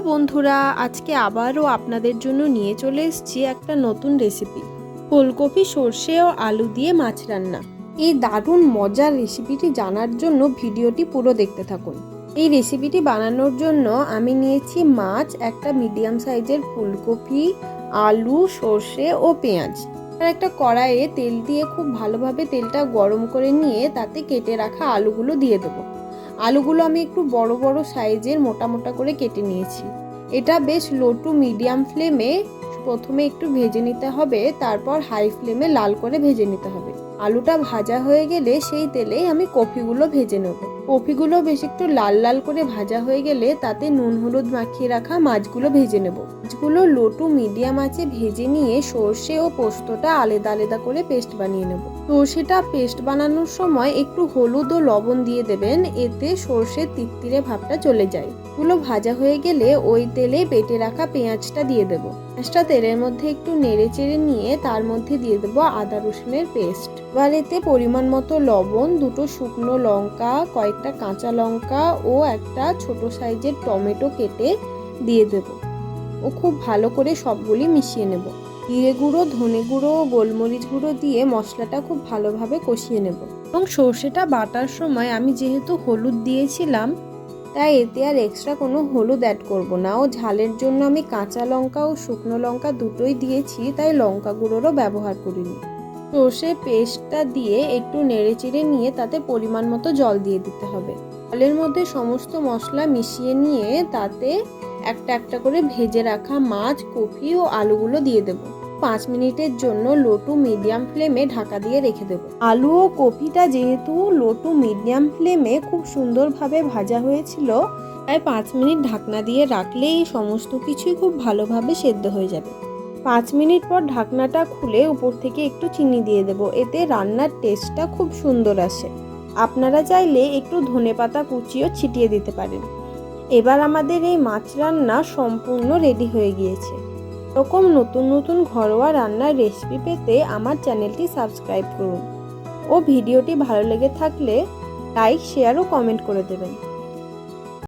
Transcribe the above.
Hello বন্ধুরা, আজকে আবারও আপনাদের জন্য নিয়ে চলে এসেছি একটা নতুন রেসিপি। ফুলকপি, সর্ষে ও আলু দিয়ে মাছ রান্না। এই দারুণ মজার রেসিপিটি জানার জন্য ভিডিওটি পুরো দেখতে থাকুন। এই রেসিপিটি বানানোর জন্য আমি নিয়েছি মাছ, একটা মিডিয়াম সাইজের ফুলকপি, আলু, সর্ষে ও পেঁয়াজ। আর একটা কড়াইয়ে তেল দিয়ে খুব ভালোভাবে তেলটা গরম করে নিয়ে তাতে কেটে রাখা আলুগুলো দিয়ে দেবো। আলুগুলো আমি একটু বড় বড় সাইজের মোটা মোটা করে কেটে নিয়েছি। এটা বেশ লো টু মিডিয়াম ফ্লেমে প্রথমে একটু ভেজে নিতে হবে, তারপর হাই ফ্লেমে লাল করে ভেজে নিতে হবে। আলুটা ভাজা হয়ে গেলে সেই তেলেই আমি কপিগুলো ভেজে নেব। কপিগুলো বেশ একটু লাল লাল করে ভাজা হয়ে গেলে তাতে নুন হলুদ মাখিয়ে রাখা মাছগুলো ভেজে নেব। মাছগুলো লো টু মিডিয়াম আঁচে ভেজে নিয়ে সর্ষে ও পোস্তটা আলাদা আলাদা করে পেস্ট বানিয়ে নেব। সর্ষেটা পেস্ট বানানোর সময় একটু হলুদ ও লবণ দিয়ে দেবেন, এতে সর্ষের তিততিরে ভাবটা চলে যায়। এগুলো ভাজা হয়ে গেলে ওই তেলে বেটে রাখা পেঁয়াজটা দিয়ে দেবো। পেঁয়াজটা তেলের মধ্যে একটু নেড়ে চেড়ে নিয়ে তার মধ্যে দিয়ে দেবো আদা রসুনের পেস্ট। এবার এতে পরিমাণ মতো লবণ, দুটো শুকনো লঙ্কা, কয়েকটা কাঁচা লঙ্কা ও একটা ছোট সাইজের টমেটো কেটে দিয়ে দেবো ও খুব ভালো করে সবগুলি মিশিয়ে নেব। জিরে গুঁড়ো, ধনে গুঁড়ো ও গোলমরিচ গুঁড়ো দিয়ে মশলাটা খুব ভালোভাবে কষিয়ে নেব। এবং সর্ষেটা বাটার সময় আমি যেহেতু হলুদ দিয়েছিলাম, তাই এতে আর এক্সট্রা কোনো হলুদ অ্যাড করব না। ও ঝালের জন্য আমি কাঁচা লঙ্কা ও শুকনো লঙ্কা দুটোই দিয়েছি, তাই লঙ্কা গুঁড়োরও ব্যবহার করিনি। সর্ষে পেস্টটা দিয়ে একটু নেড়ে চেড়ে নিয়ে তাতে পরিমাণ মতো জল দিয়ে দিতে হবে। জলের মধ্যে সমস্ত মশলা মিশিয়ে নিয়ে তাতে একটা একটা করে ভেজে রাখা মাছ, কপি ও আলুগুলো দিয়ে দেবো। 5 মিনিটের জন্য লো টু মিডিয়াম ফ্লেমে ঢাকা দিয়ে রেখে দেবো। আলু ও কপিটা যেহেতু লো টু মিডিয়াম ফ্লেমে খুব সুন্দরভাবে ভাজা হয়েছিল, তাই 5 মিনিট ঢাকনা দিয়ে রাখলেই সমস্ত কিছুই খুব ভালোভাবে সেদ্ধ হয়ে যাবে। 5 মিনিট পর ঢাকনাটা খুলে উপর থেকে একটু চিনি দিয়ে দেবো, এতে রান্নার টেস্টটা খুব সুন্দর আসে। আপনারা চাইলে একটু ধনেপাতা কুচিও ছিটিয়ে দিতে পারেন। এবার আমাদের এই মাছ রান্না সম্পূর্ণ রেডি হয়ে গিয়েছে। এরকম নতুন নতুন ঘরোয়া রান্নার রেসিপি পেতে আমার চ্যানেলটি সাবস্ক্রাইব করুন ও ভিডিওটি ভালো লেগে থাকলে লাইক, শেয়ার ও কমেন্ট করে দেবেন।